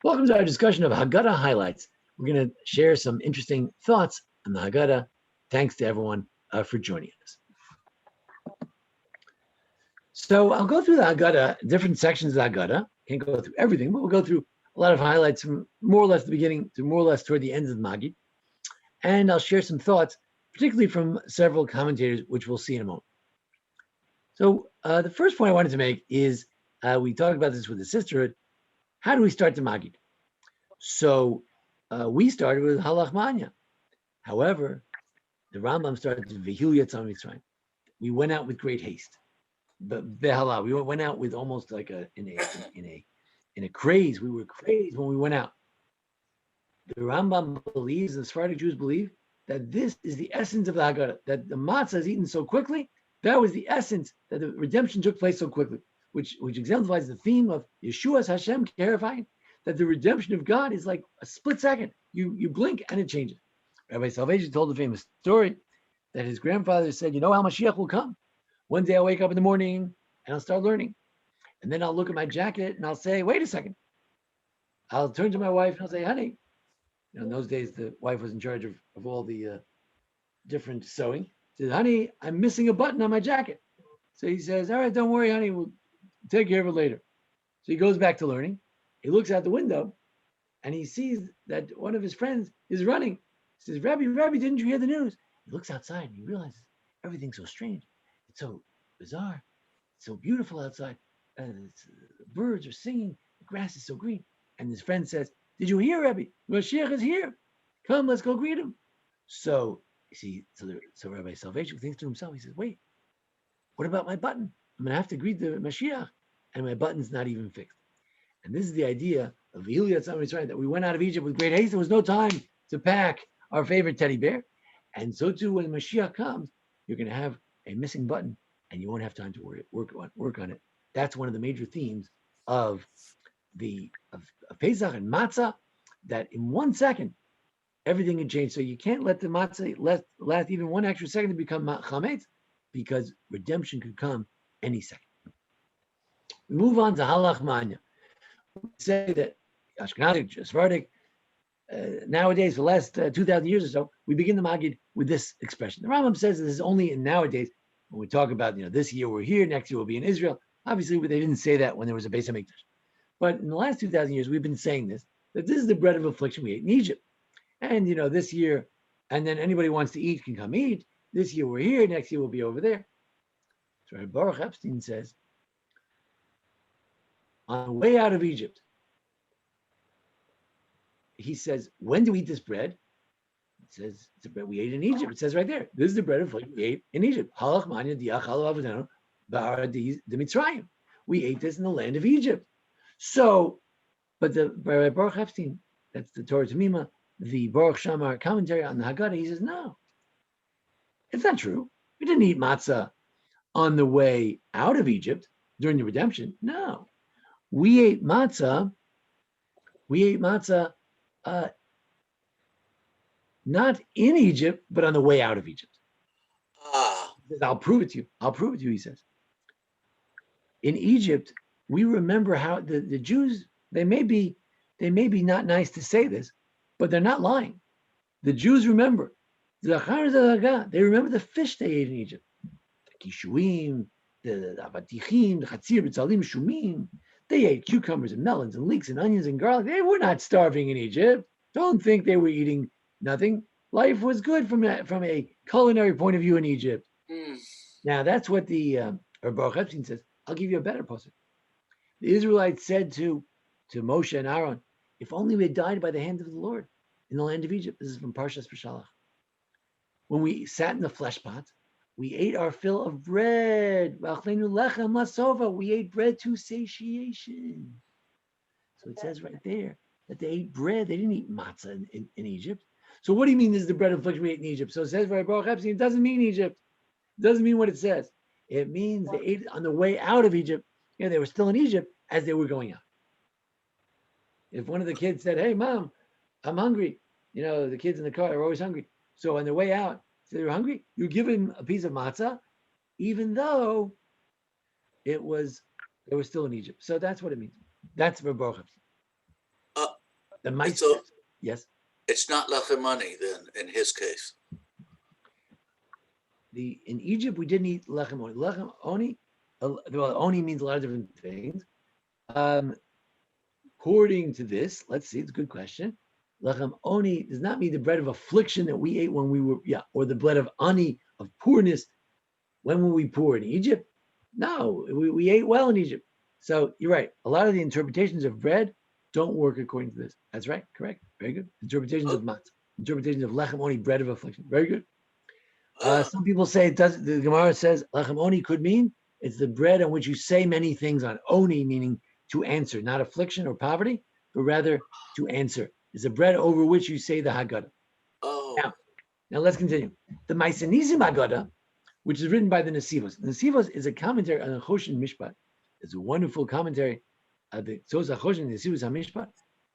Welcome to our discussion of Hagadah highlights. We're going to share some interesting thoughts on the Hagadah. Thanks to everyone for joining us. So I'll go through the Hagadah, different sections of the Hagadah. Can't go through everything, but we'll go through a lot of highlights from more or less the beginning to more or less toward the ends of the Magid. And I'll share some thoughts, particularly from several commentators, which we'll see in a moment. So the first point I wanted to make is, we talked about this with the sisterhood. How do we start the Magid? So we started with Halach Manya. However, the Rambam started with V'hil Yatzam Mitzrayim. We went out with great haste. But Behala, we went out with almost like in a craze. We were crazed when we went out. The Rambam believes, and the Sephardic Jews believe, that this is the essence of the Haggadah, that the matzah is eaten so quickly. That was the essence, that the redemption took place so quickly, which exemplifies the theme of Yeshua's Hashem Kerefayim, that the redemption of God is like a split second. You blink and it changes. Rabbi Salvation told the famous story that his grandfather said, you know how Mashiach will come? One day I'll wake up in the morning and I'll start learning. And then I'll look at my jacket and I'll say, wait a second. I'll turn to my wife and I'll say, honey, in those days, the wife was in charge of all the different sewing. She said, honey, I'm missing a button on my jacket. So he says, all right, don't worry, honey, we'll take care of it later. So he goes back to learning. He looks out the window and he sees that one of his friends is running. He says, Rabbi, didn't you hear the news? He looks outside and he realizes everything's so strange. It's so bizarre. It's so beautiful outside. Birds are singing. The grass is so green. And his friend says, did you hear, Rabbi? Mashiach is here. Come, let's go greet him. So, you see, so Rabbi Salvation thinks to himself, he says, wait, what about my button? I'm going to have to greet the Mashiach, and my button's not even fixed. And this is the idea of V'hil Yatzam Mitzrayim, that we went out of Egypt with great haste. There was no time to pack our favorite teddy bear. And so too, when Mashiach comes, you're going to have a missing button, and you won't have time to work on it. That's one of the major themes of Pesach and Matzah, that in 1 second, everything can change. So you can't let the Matzah last even 1 extra second to become Chametz, because redemption could come any second. We move on to Halach Manya. We say that Ashkenazic, Sephardic, nowadays, for the last 2,000 years or so, we begin the Magid with this expression. The Rambam says this is only in nowadays, when we talk about, this year we're here, next year we'll be in Israel. Obviously, they didn't say that when there was a Beis HaMikdash. But in the last 2,000 years, we've been saying this, that this is the bread of affliction we ate in Egypt. And, this year, and then anybody who wants to eat can come eat. This year we're here, next year we'll be over there. So Baruch Epstein says, on the way out of Egypt, he says, when do we eat this bread? It says, it's the bread we ate in Egypt. It says right there, this is the bread of affliction we ate in Egypt. Halach manya diachalo avotenu ba'ara de Mitzrayim. We ate this in the land of Egypt. So, but the Baruch Epstein, that's the Torah Tamima, the Baruch Shamar commentary on the Haggadah, he says, no, it's not true. We didn't eat matzah on the way out of Egypt during the redemption. No, we ate matzah not in Egypt, but on the way out of Egypt. He says, I'll prove it to you, he says. In Egypt, we remember how the Jews, they may be not nice to say this, but they're not lying. The Jews remember. They remember the fish they ate in Egypt. The kishuim, the avatichim, the chatzir, b'tzalim, shumim. They ate cucumbers and melons and leeks and onions and garlic. They were not starving in Egypt. Don't think they were eating nothing. Life was good from a culinary point of view in Egypt. Now, that's what the Baruch Epstein says. I'll give you a better posture. The Israelites said to Moshe and Aaron, if only we had died by the hand of the Lord in the land of Egypt. This is from Parshas B'Shalach. When we sat in the flesh pot, we ate our fill of bread. We ate bread to satiation. So it says right there that they ate bread. They didn't eat matzah in Egypt. So what do you mean this is the bread of affliction we ate in Egypt? So it says by Baruch Epstein, it doesn't mean Egypt. It doesn't mean what it says. It means they ate on the way out of Egypt. They were still in Egypt as they were going out. If one of the kids said, hey, Mom, I'm hungry. The kids in the car are always hungry. So on their way out, so they were hungry, you give him a piece of matzah, even though they were still in Egypt. So that's what it means. That's for Baruch. The mice. So yes. it's not lechem ani then in his case. In Egypt we didn't eat lechem oni. Lechem oni, well, oni means a lot of different things. According to this, let's see, it's a good question. Lechem oni does not mean the bread of affliction that we ate when we were, or the bread of ani, of poorness. When were we poor in Egypt? No, we ate well in Egypt. So you're right. A lot of the interpretations of bread don't work according to this. That's right. Correct. Very good. Interpretations of matzah. Interpretations of lechem oni, bread of affliction. Very good. Some people say it does. The Gemara says lechem oni could mean it's the bread on which you say many things on. Oni meaning to answer, not affliction or poverty, but rather to answer. It's a bread over which you say the Hagadah. Oh. Now let's continue. The Maisanizim Hagadah, which is written by the Nesivos. The Nesivos is a commentary on the Choshen Mishpat. It's a wonderful commentary. The Tzos HaChoshen, the Nesivos HaMishpat.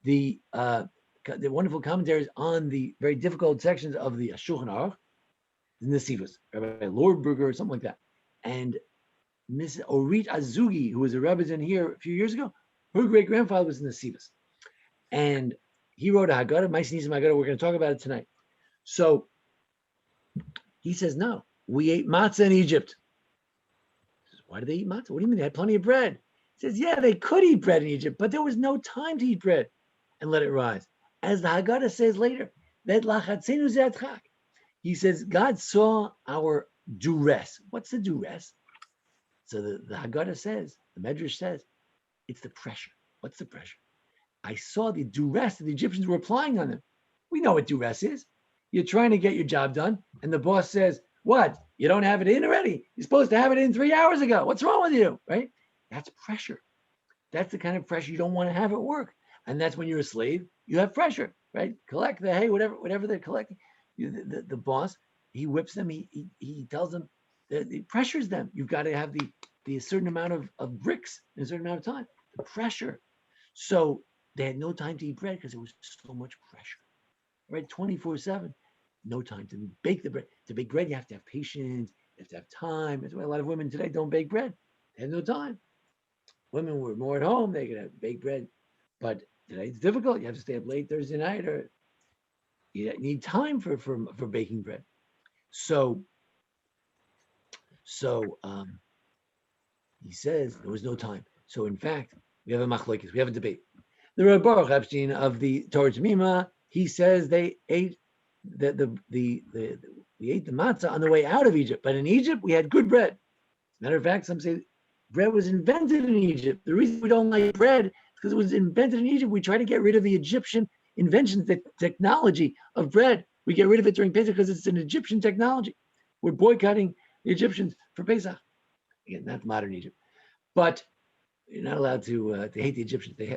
The wonderful commentaries on the very difficult sections of the Shulchan Aruch, the Nesivos, Rabbi Lordberger or something like that. And Mrs. Orit Azugi, who was a rabbi in here a few years ago, her great-grandfather was in the Nesivos. And he wrote a Haggadah, Maisanizim Haggadah. We're going to talk about it tonight. So he says, no, we ate matzah in Egypt. He says, why did they eat matzah? What do you mean? They had plenty of bread. He says, yeah, they could eat bread in Egypt, but there was no time to eat bread and let it rise. As the Haggadah says later, he says, God saw our duress. What's the duress? So the Haggadah says, the Medrash says, it's the pressure. What's the pressure? I saw the duress that the Egyptians were applying on them. We know what duress is. You're trying to get your job done, and the boss says, what? You don't have it in already? You're supposed to have it in 3 hours ago. What's wrong with you, right? That's pressure. That's the kind of pressure you don't want to have at work. And that's when you're a slave, you have pressure, right? Collect the hay, whatever they're collecting. The boss, he whips them, he tells them, he pressures them. You've got to have the certain amount of bricks in a certain amount of time. The pressure. So they had no time to eat bread because there was so much pressure, right? 24/7, no time to bake the bread. To bake bread, you have to have patience, you have to have time. That's why a lot of women today don't bake bread. They have no time. Women were more at home, they could have bake bread. But today it's difficult. You have to stay up late Thursday night, or you need time for baking bread. So he says there was no time. So in fact, we have a machlokes, we have a debate. The Rabbi Baruch Epstein of the Torah Tamima, he says they ate we ate the matzah on the way out of Egypt, but in Egypt we had good bread. Matter of fact, some say bread was invented in Egypt. The reason we don't like bread is because it was invented in Egypt. We try to get rid of the Egyptian inventions, the technology of bread. We get rid of it during Pesach because it's an Egyptian technology. We're boycotting the Egyptians for Pesach. Again, not modern Egypt, but you're not allowed to hate the Egyptians. They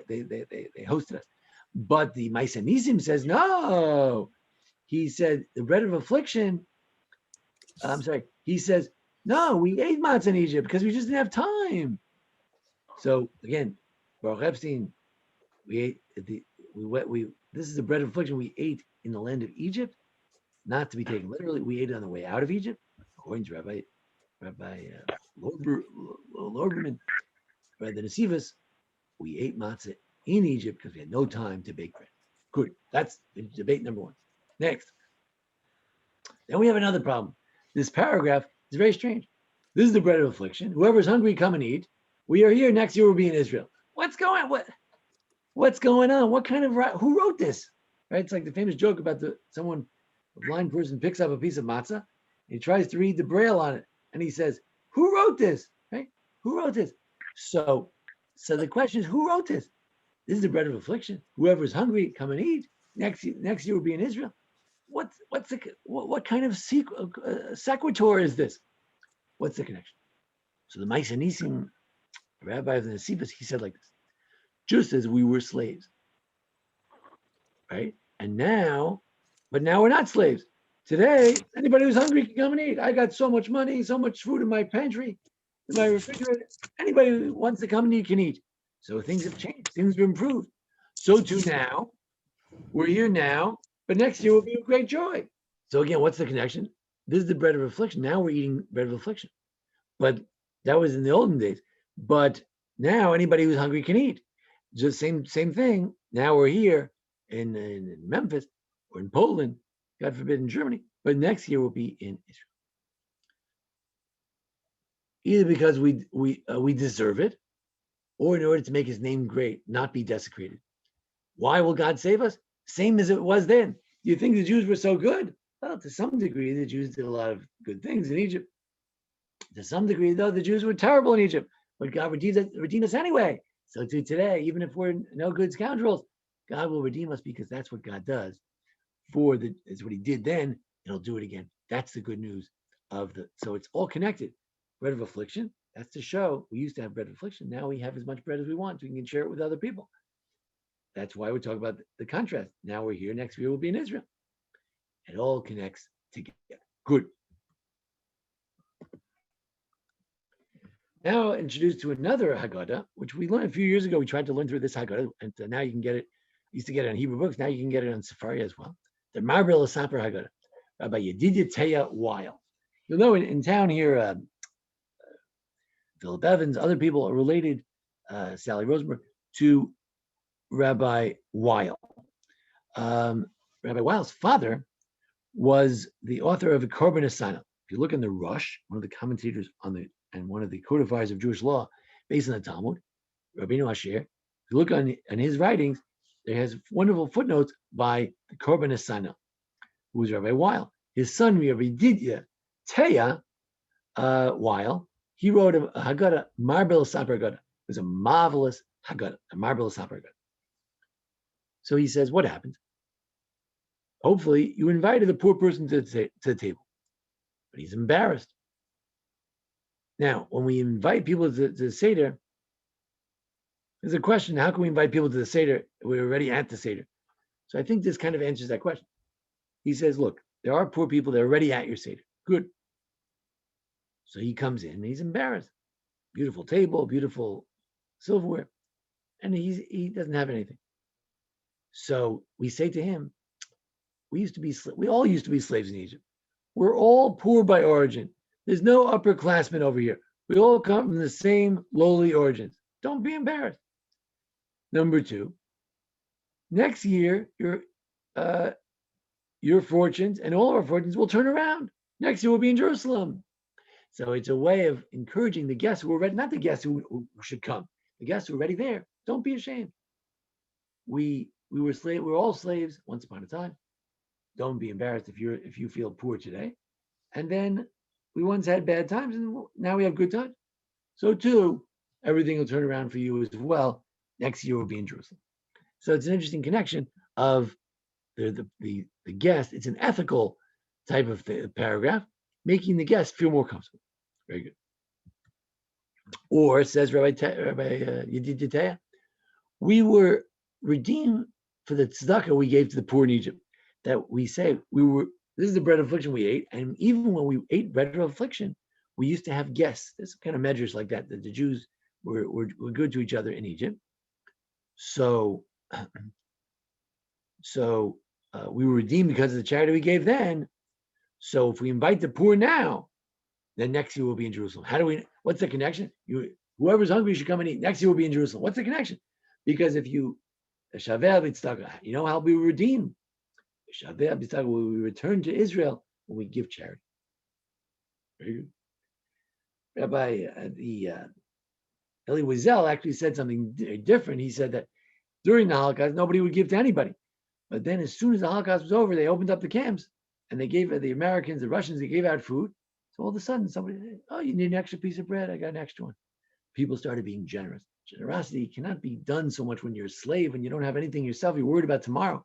hosted us. But the Maisanizim says no. He said the bread of affliction. He says no. We ate matzah in Egypt because we just didn't have time. So again, Baruch Epstein, we ate this is the bread of affliction we ate in the land of Egypt, not to be taken literally. We ate it on the way out of Egypt, according to Rabbi Lorberman. By the Nesivos, we ate matzah in Egypt because we had no time to bake bread. Good. That's debate number one. Next. Then we have another problem. This paragraph is very strange. This is the bread of affliction. Whoever's hungry, come and eat. We are here. Next year we'll be in Israel. What's going on? What's going on? What kind of who wrote this? Right? It's like the famous joke about a blind person picks up a piece of matzah, and he tries to read the braille on it, and he says, "Who wrote this?" Right? Who wrote this? So the question is, who wrote this? This is the bread of affliction. Whoever's hungry, come and eat. Next year will be in Israel. What kind of sequitur is this? What's the connection? So the Maisanizim, rabbi of the Nesivos, he said like this: just as we were slaves, right? And now we're not slaves. Today, anybody who's hungry can come and eat. I got so much money, so much food in my pantry, in my refrigerator. Anybody who wants to come and eat can eat. So things have changed. Things have improved. So too now, we're here now, but next year will be a great joy. So again, what's the connection? This is the bread of affliction. Now we're eating bread of affliction. But that was in the olden days. But now anybody who's hungry can eat. Just same thing. Now we're here. in Memphis or in Poland, God forbid in Germany, but next year will be in Israel. Either because we deserve it, or in order to make his name great, not be desecrated. Why will God save us? Same as it was then. You think the Jews were so good? Well, to some degree, the Jews did a lot of good things in Egypt. To some degree, though, the Jews were terrible in Egypt, but God redeemed us anyway. So to today, even if we're no good scoundrels, God will redeem us because that's what God does. It's what he did then, and he'll do it again. That's the good news so it's all connected. Bread of affliction, that's to show we used to have bread of affliction. Now we have as much bread as we want, so we can share it with other people. That's why we talk about the contrast. Now we're here, next year we'll be in Israel. It all connects together. Good. Now introduced to another Hagadah, which we learned a few years ago. We tried to learn through this Hagadah, and now you can get it. Used to get it on Hebrew books. Now you can get it on Safari as well. The Marbil Asaper Hagadah, Rabbi Yedidia Teya Weil. You'll know in town here, Philip Evans, other people are related, Sally Rosenberg, to Rabbi Weil. Rabbi Weil's father was the author of a Korban Asana. If you look in the Rush, one of the commentators and one of the codifiers of Jewish law based on the Talmud, Rabbeinu Asher, if you look on his writings, there has wonderful footnotes by the Korban Asana, who was Rabbi Weil. His son, Rabbi Didya Teya Weil, he wrote a Hagadah, Marbil Saper Hagadah. It was a marvelous Hagadah, a Marbil Saper Hagadah. So he says, what happened? Hopefully, you invited the poor person to the table, but he's embarrassed. Now, when we invite people to the Seder, there's a question, how can we invite people to the Seder? We're already at the Seder. So I think this kind of answers that question. He says, look, there are poor people that are already at your Seder. Good. So he comes in and he's embarrassed. Beautiful table, beautiful silverware, and he doesn't have anything. So we say to him, we all used to be slaves in Egypt. We're all poor by origin. There's no upperclassmen over here. We all come from the same lowly origins. Don't be embarrassed. Number two, next year, your fortunes and all of our fortunes will turn around. Next year we'll be in Jerusalem. So it's a way of encouraging the guests who are ready, not the guests who should come, the guests who are already there. Don't be ashamed. We were all slaves once upon a time. Don't be embarrassed if you feel poor today. And then we once had bad times and now we have good times. So too, everything will turn around for you as well. Next year we'll be in Jerusalem. So it's an interesting connection of the guest. It's an ethical type of paragraph, making the guest feel more comfortable. Very good. Or says Rabbi Yedidia Teya, we were redeemed for the tzedakah we gave to the poor in Egypt. That we say this is the bread of affliction we ate, and even when we ate bread of affliction, we used to have guests. There's kind of measures like that the Jews were good to each other in Egypt. So we were redeemed because of the charity we gave then. So if we invite the poor now, then next year we'll be in Jerusalem. What's the connection? Whoever's hungry should come and eat. Next year we'll be in Jerusalem. What's the connection? Because if you know how we were redeemed. We return to Israel when we give charity. Very good. Rabbi Eli Wiesel actually said something different. He said that during the Holocaust, nobody would give to anybody. But then as soon as the Holocaust was over, they opened up the camps and they gave the Americans, the Russians, they gave out food. So all of a sudden somebody said, oh, you need an extra piece of bread? I got an extra one. People started being generous. Generosity cannot be done so much when you're a slave and you don't have anything yourself. You're worried about tomorrow.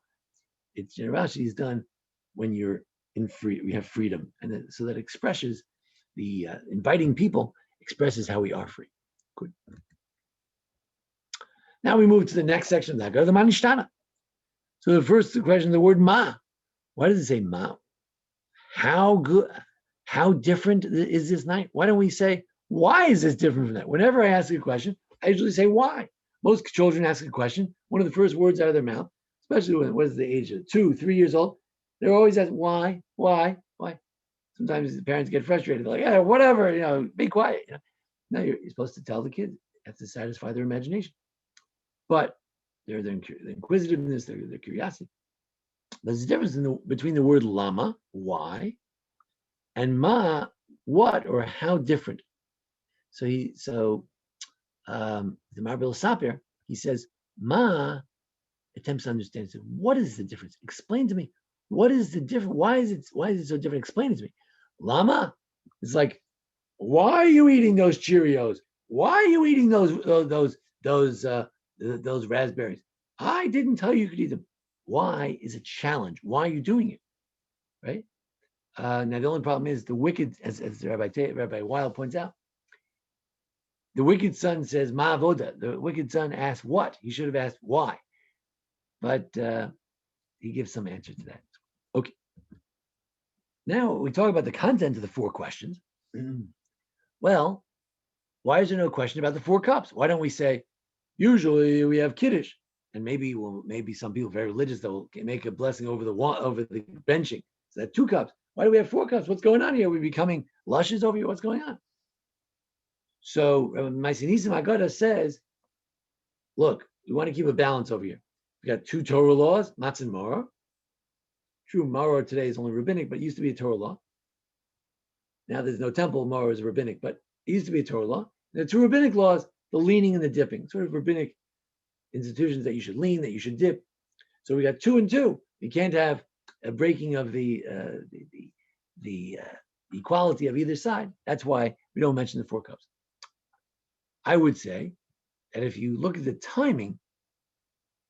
It's generosity is done when you're we have freedom. And so that expresses the inviting people expresses how we are free. Good. Now we move to the next section of that. Go to the Manishtana. So the first question, the word ma. Why does it say ma? How different is this night? Why don't we say, why is this different from that? Whenever I ask a question, I usually say why. Most children ask a question, one of the first words out of their mouth, especially when what is the age of 2, 3 years old, they're always asking why. Sometimes the parents get frustrated. They're like, yeah, whatever, be quiet. No, you're supposed to tell the kids. You have to satisfy their imagination. But their inquisitiveness, their curiosity. There's a difference between the word lama, why, and ma, what or how different. So the Marbil Sapir, he says, ma attempts to understand. So what is the difference? Explain to me. What is the difference? Why is it so different? Explain it to me. Lama, it's like, why are you eating those Cheerios? Why are you eating those raspberries? I didn't tell you could eat them. Why is a challenge? Why are you doing it? Right? Now the only problem is the wicked, as Rabbi Weil points out, the wicked son says ma avoda. The wicked son asks what? He should have asked why, but he gives some answer to that. Okay. Now we talk about the content of the 4 questions. Well, why is there no question about the 4 cups? Why don't we say, usually we have kiddush, and maybe some people very religious that will make a blessing over the benching. So that 2 cups. Why do we have 4 cups? What's going on here? Are we becoming lushes over here? What's going on? So Maisinism Hagadah says, look, we want to keep a balance over here. We got 2 Torah laws, matzah and maror. True, maror today is only rabbinic, but it used to be a Torah law. Now there's no temple, maror is rabbinic, but it used to be a Torah law. The 2 rabbinic laws, the leaning and the dipping, sort of rabbinic institutions that you should lean, that you should dip. So we got 2 and 2. You can't have a breaking of the equality of either side. That's why we don't mention the 4 cups. I would say that if you look at the timing,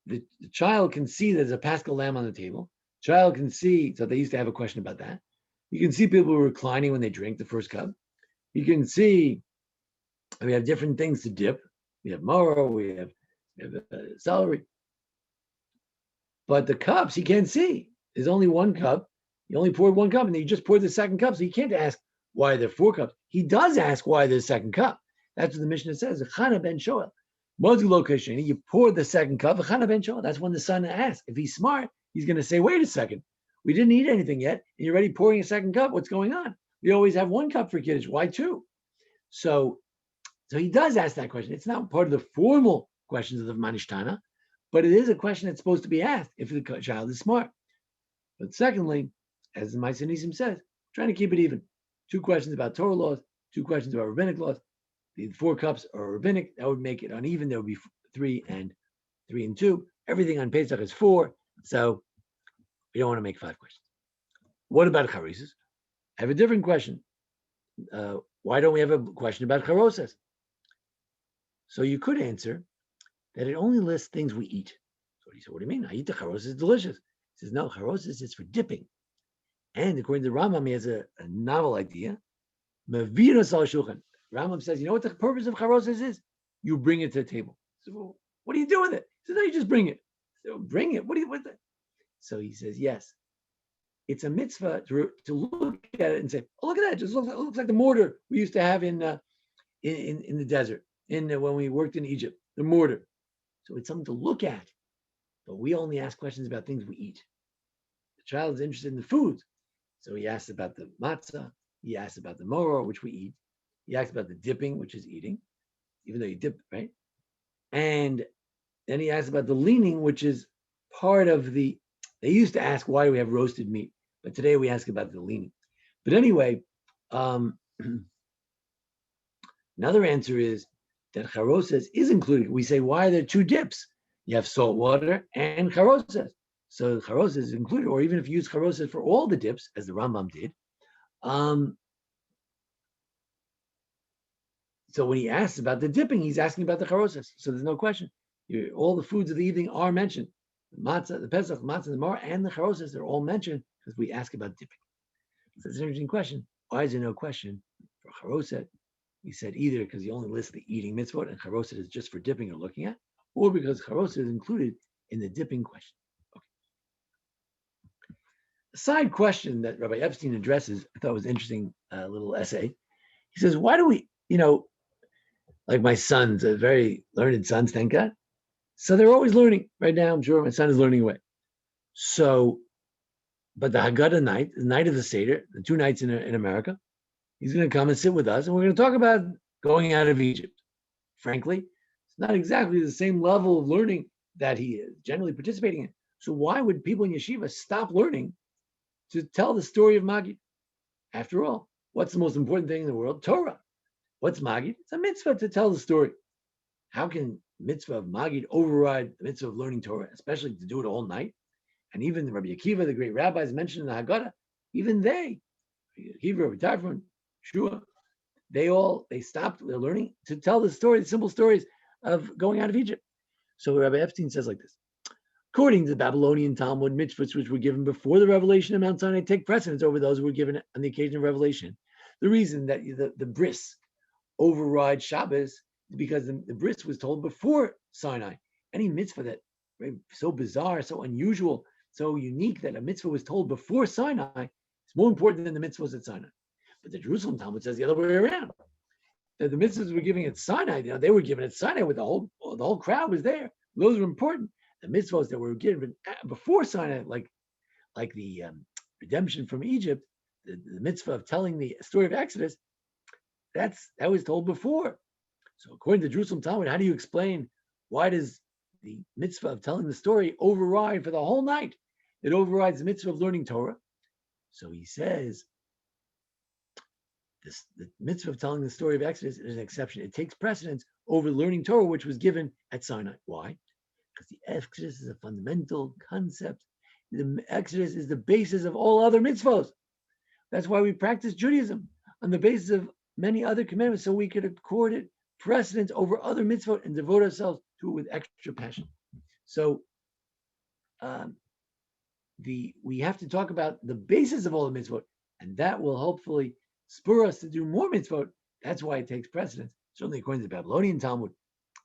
the child can see there's a Paschal lamb on the table. Child can see, so they used to have a question about that. You can see people reclining when they drink the first cup. You can see we have different things to dip. We have maror, we have celery. But the cups he can't see. There's only 1 cup. You only poured 1 cup, and then you just poured the 2nd cup. So you can't ask why there are 4 cups. He does ask why there's a 2nd cup. That's what the Mishnah says. Chana ben Shoel. You pour the 2nd cup. Chana ben Shoel. That's when the son asks. If he's smart, he's going to say, "Wait a second, we didn't eat anything yet, and you're already pouring a 2nd cup. What's going on? We always have 1 cup for kiddush. Why 2?" So he does ask that question. It's not part of the formal questions of the Manishtana, but it is a question that's supposed to be asked if the child is smart. But secondly, as the Maisinism says, trying to keep it even. 2 questions about Torah laws, 2 questions about rabbinic laws. The 4 cups are rabbinic. That would make it uneven. There would be 3 and 2. Everything on Pesach is 4. So we don't want to make 5 questions. What about charisas? I have a different question. Why don't we have a question about charosas? So you could answer that it only lists things we eat. So he said, what do you mean? I eat the charosas, it's delicious. He says, no, charosas is for dipping. And according to Rambam, he has a novel idea. Rambam says, you know what the purpose of charosas is? You bring it to the table. So, well, what do you do with it? He says, no, you just bring it. So bring it. What do you with it? So he says, yes. It's a mitzvah to look at it and say, oh, look at that. It just looks like the mortar we used to have in the desert, when we worked in Egypt, the mortar. So it's something to look at. But we only ask questions about things we eat. The child is interested in the foods. So he asks about the matzah. He asks about the maror, which we eat. He asks about the dipping, which is eating, even though you dip, right? And then he asks about the leaning, which is part of they used to ask, why do we have roasted meat? But today we ask about the leaning. But anyway, another answer is that charosas is included. We say, why are there 2 dips? You have salt water and charosas. So charosas is included, or even if you use charosas for all the dips, as the Rambam did. So when he asks about the dipping, he's asking about the charosas. So there's no question. All the foods of the evening are mentioned. The matzah, the pesach, matzah, the mar, and the charosas, they're all mentioned because we ask about dipping. So it's an interesting question. Why is there no question for charosat? We said either because he only lists the eating mitzvot and charosat is just for dipping or looking at, or because charosat is included in the dipping question. Okay. A side question that Rabbi Epstein addresses, I thought was interesting, little essay. He says, why do we, like my sons, very learned sons, thank God. So they're always learning. Right now, I'm sure my son is learning away. So, but the Hagadah night, the night of the Seder, the 2 nights in America, he's going to come and sit with us, and we're going to talk about going out of Egypt. Frankly, it's not exactly the same level of learning that he is generally participating in. So why would people in yeshiva stop learning to tell the story of Magid? After all, what's the most important thing in the world? Torah. What's Magid? It's a mitzvah to tell the story. How can mitzvah of Magid override the mitzvah of learning Torah, especially to do it all night? And even Rabbi Akiva, the great rabbis mentioned in the Hagadah, even they, Akiva, Rabbi Tarfon, Shua, they stopped their learning to tell the story, the simple stories of going out of Egypt. So Rabbi Epstein says like this: according to the Babylonian Talmud, mitzvahs which were given before the revelation of Mount Sinai take precedence over those who were given on the occasion of revelation. The reason that the bris overrides Shabbos is because the bris was told before Sinai. Any mitzvah that so bizarre, so unusual, so unique that a mitzvah was told before Sinai is more important than the mitzvahs at Sinai. But the Jerusalem Talmud says the other way around. That the mitzvahs were giving at Sinai, they were given at Sinai with the whole crowd was there. Those were important. The mitzvahs that were given before Sinai, like the redemption from Egypt, the mitzvah of telling the story of Exodus, that was told before. So according to the Jerusalem Talmud, how do you explain why does the mitzvah of telling the story override for the whole night? It overrides the mitzvah of learning Torah. So he says, the mitzvah of telling the story of Exodus is an exception. It takes precedence over learning Torah, which was given at Sinai. Why? Because the Exodus is a fundamental concept. The Exodus is the basis of all other mitzvahs. That's why we practice Judaism on the basis of many other commandments, so we could accord it precedence over other mitzvot and devote ourselves to it with extra passion. So we have to talk about the basis of all the mitzvot, and that will hopefully spur us to do more mitzvot. That's why it takes precedence. Certainly according to the Babylonian Talmud,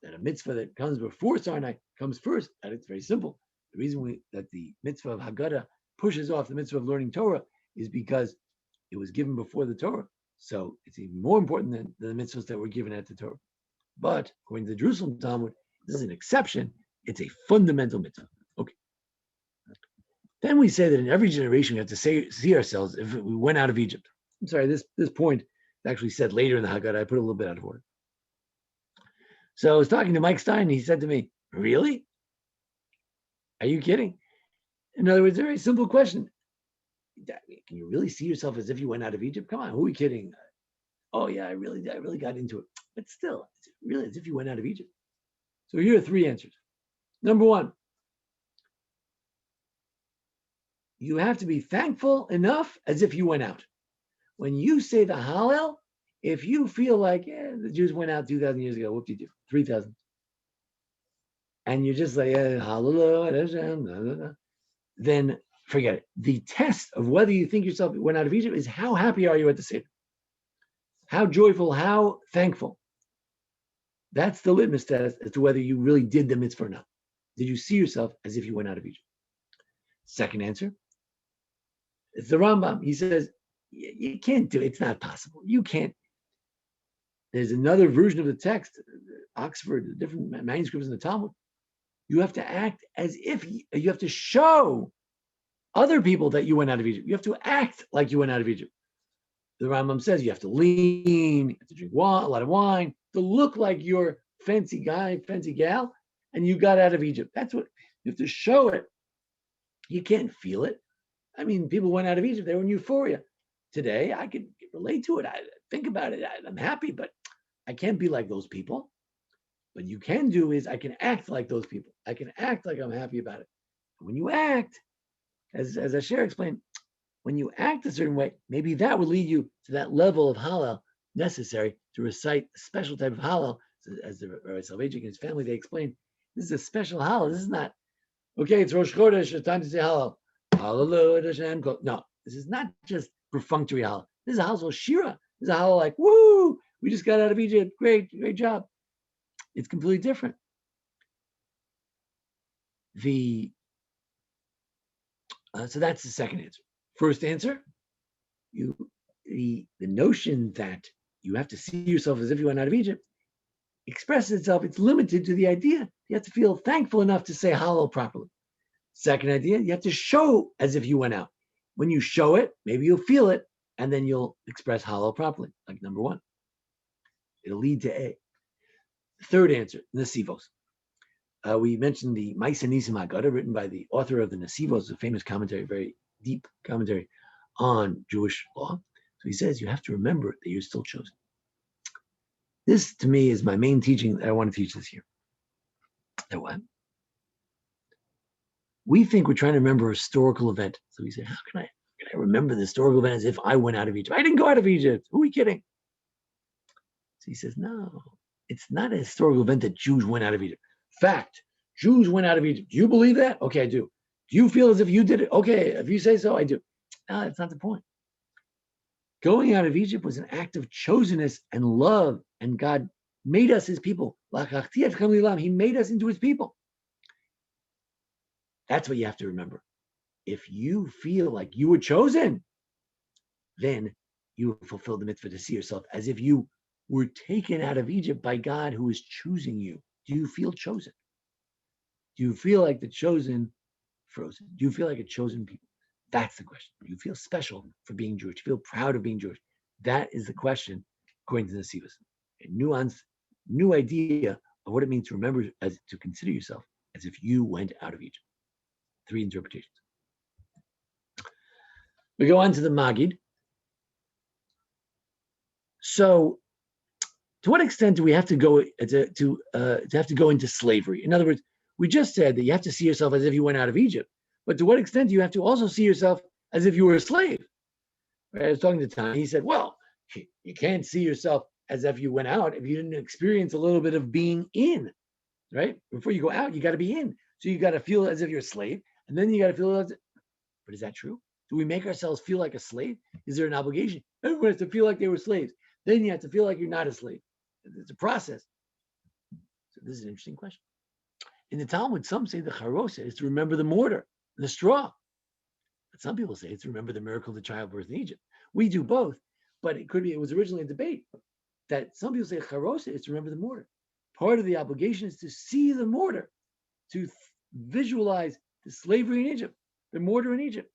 that a mitzvah that comes before Sinai comes first, and it's very simple. The reason that the mitzvah of Hagadah pushes off the mitzvah of learning Torah is because it was given before the Torah. So it's even more important than the mitzvahs that were given at the Torah. But according to the Jerusalem Talmud, this is an exception. It's a fundamental mitzvah. Okay. Then we say that in every generation we have to see ourselves if we went out of Egypt. I'm sorry, this point is actually said later in the Haggadah. I put it a little bit out of order. So I was talking to Mike Stein, and he said to me, "Really? Are you kidding?" In other words, a very simple question. Can you really see yourself as if you went out of Egypt? Come on, who are we kidding? Oh yeah, I really got into it. But still, it's really as if you went out of Egypt. So here are three answers. Number one, you have to be thankful enough as if you went out. When you say the Hallel, if you feel like the Jews went out 2,000 years ago, what did you do? 3,000. And you're just like, hallelujah, then forget it. The test of whether you think yourself went out of Egypt is how happy are you at the Seder? How joyful, how thankful. That's the litmus test as to whether you really did the mitzvah or not. Did you see yourself as if you went out of Egypt? Second answer, it's the Rambam. He says, you can't do it. It's not possible. You can't. There's another version of the text, Oxford, the different manuscripts in the Talmud. You have to act as if you have to show other people that you went out of Egypt. You have to act like you went out of Egypt. The Rambam says you have to lean, you have to drink a lot of wine, to look like you're fancy guy, fancy gal, and you got out of Egypt. That's what you have to show it. You can't feel it. I mean, people went out of Egypt, they were in euphoria. Today, I can relate to it. I think about it. I'm happy, but I can't be like those people. What you can do is I can act like those people. I can act like I'm happy about it. When you act, as Asher explained, when you act a certain way, maybe that would lead you to that level of Hallel necessary to recite a special type of Hallel. So as the Rabbi Soloveitchik and his family, they explained, this is a special Hallel. This is not, okay, it's Rosh Chodesh, it's time to say Hallel. Hallelujah, Hashem. No, this is not just perfunctory Hallel. This is a Hallel Shira. This is a Hallel like, woo, we just got out of Egypt. Great job. It's completely different. So that's the second answer. First answer, the notion that you have to see yourself as if you went out of Egypt expresses itself. It's limited to the idea you have to feel thankful enough to say Hallel properly. Second idea, you have to show as if you went out. When you show it, maybe you'll feel it, and then you'll express Hallel properly, like number one. It'll lead to A. Third answer, Nesivos. we mentioned the Ma'aseh Nisim Hagadah, written by the author of the Nesivos, a famous commentary, very deep commentary on Jewish law. So he says you have to remember that you're still chosen. This, to me, is my main teaching that I want to teach this year. That what? We think we're trying to remember a historical event. So we say, how can I remember the historical event as if I went out of Egypt? I didn't go out of Egypt. Who are we kidding? So he says, no, it's not a historical event that Jews went out of Egypt. Fact, Jews went out of Egypt. Do you believe that? Okay, I do. Do you feel as if you did it? Okay, if you say so, I do. No, that's not the point. Going out of Egypt was an act of chosenness and love, and God made us his people. He made us into his people. That's what you have to remember. If you feel like you were chosen, then you fulfill the mitzvah to see yourself as if you were taken out of Egypt by God who is choosing you. Do you feel chosen? Do you feel like the chosen frozen? Do you feel like a chosen people? That's the question. Do you feel special for being Jewish? Do you feel proud of being Jewish? That is the question, according to the Nesivos. A nuanced, new idea of what it means to remember, as to consider yourself as if you went out of Egypt. 3 interpretations. We go on to the Magid. So, to what extent do we have to go to have to go into slavery? In other words, we just said that you have to see yourself as if you went out of Egypt, but to what extent do you have to also see yourself as if you were a slave? Right? I was talking to Tom. He said, "Well, you can't see yourself as if you went out if you didn't experience a little bit of being in, right? Before you go out, you got to be in. So you got to feel as if you're a slave, and then you got to feel as." But is that true? Do we make ourselves feel like a slave? Is there an obligation? Everyone has to feel like they were slaves. Then you have to feel like you're not a slave. It's a process. So this is an interesting question. In the Talmud, some say the charosa is to remember the mortar, the straw. But some people say it's to remember the miracle of the childbirth in Egypt. We do both, but it was originally a debate that some people say charosa is to remember the mortar. Part of the obligation is to see the mortar, to visualize the slavery in Egypt, the mortar in Egypt.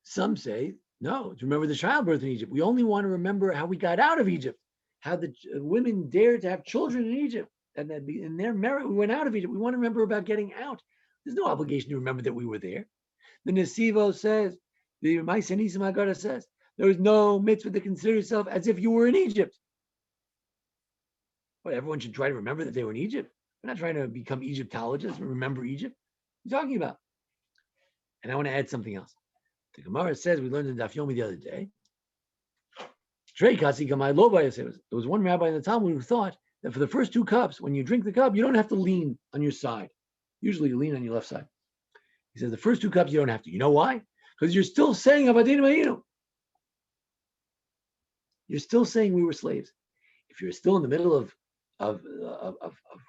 Some say, no, to remember the childbirth in Egypt. We only want to remember how we got out of Egypt, how the women dared to have children in Egypt, and that in their merit we went out of Egypt. We want to remember about getting out. There's no obligation to remember that we were there. The Nesivo says, the Ma'aseh Nisim Hagadah says, there is no mitzvah to consider yourself as if you were in Egypt. But everyone should try to remember that they were in Egypt. We're not trying to become Egyptologists and remember Egypt. What are you talking about? And I want to add something else. The Gemara says, we learned in Daf Yomi the other day, there was one rabbi in the Talmud who thought that for the first 2 cups, when you drink the cup, you don't have to lean on your side. Usually you lean on your left side. He says the first 2 cups, you don't have to. You know why? Because you're still saying Avadinu Ma'inu. You're still saying we were slaves. If you're still in the middle of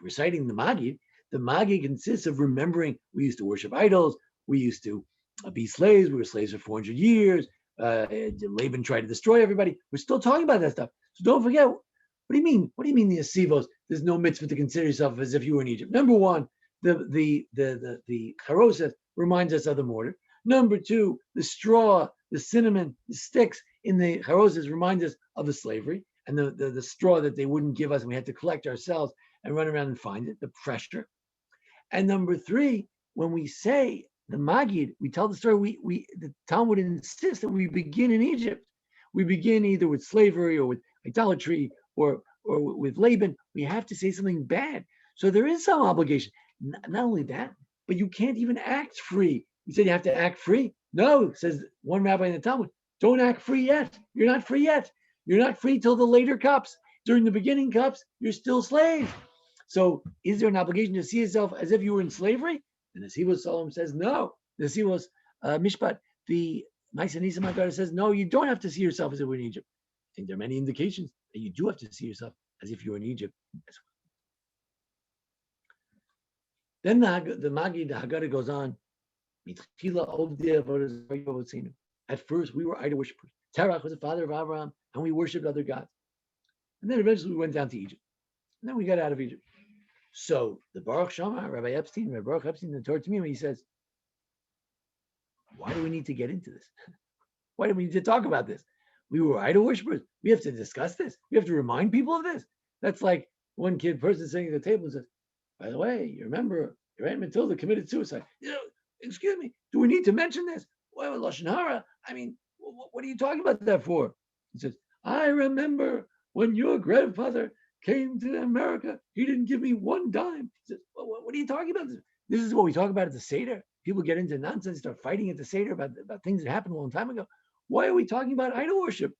reciting the Magid consists of remembering we used to worship idols, we used to be slaves, we were slaves for 400 years, Laban tried to destroy everybody. We're still talking about that stuff. So don't forget, what do you mean? What do you mean the Asivos? There's no mitzvah to consider yourself as if you were in Egypt. Number one, the charoset reminds us of the mortar. Number 2, the straw, the cinnamon, the sticks in the charoset remind us of the slavery and the straw that they wouldn't give us, and we had to collect ourselves and run around and find it, the pressure. And number 3, when we say the Magid, we tell the story, the Talmud insists that we begin in Egypt. We begin either with slavery or with idolatry or with Laban. We have to say something bad. So there is some obligation. Not only that, but you can't even act free. You said you have to act free? No, says one rabbi in the Talmud, don't act free yet. You're not free yet. You're not free till the later cups. During the beginning cups, you're still slave. So is there an obligation to see yourself as if you were in slavery? And the Nesivos Solomon says no. The Nesivos Mishpat, the Ma'aseh Nisim Hagadah says no. You don't have to see yourself as if you were in Egypt. I think there are many indications that you do have to see yourself as if you were in Egypt as well. Then the Magid, the Hagadah goes on. At first, we were idol worshippers. Terach was the father of Abraham, and we worshipped other gods. And then eventually we went down to Egypt. And then we got out of Egypt. So the Baruch Shama, Rabbi Baruch Epstein, the Torah to me, he says, why do we need to get into this? Why do we need to talk about this? We were idol worshippers. We have to discuss this. We have to remind people of this. That's like one person sitting at the table and says, By the way, you remember your Aunt Matilda committed suicide. Excuse me, do we need to mention this? Well, Lashon Hara, I mean, what are you talking about that for? He says, I remember when your grandfather came to America, he didn't give me one dime. He says, what are you talking about? This is what we talk about at the Seder. People get into nonsense, start fighting at the Seder about things that happened a long time ago. Why are we talking about idol worship?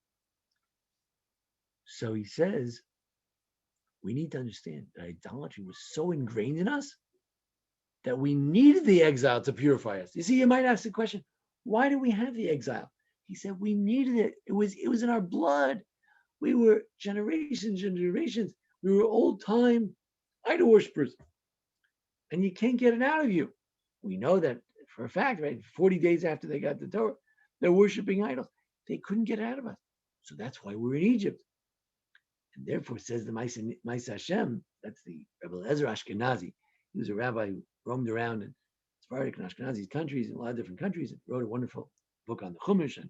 So he says, we need to understand that idolatry was so ingrained in us that we needed the exile to purify us. You see, you might ask the question, why do we have the exile? He said, we needed it. It was in our blood. We were generations and generations. We were old time idol worshippers. And you can't get it out of you. We know that for a fact, right? 40 days after they got the Torah, they're worshiping idols. They couldn't get it out of us. So that's why we're in Egypt. And therefore, says the Ma'aseh Hashem, that's the Rabbi Ezra Ashkenazi. He was a rabbi who roamed around in Sephardic and Ashkenazi countries, in a lot of different countries, and wrote a wonderful book on the Chumash and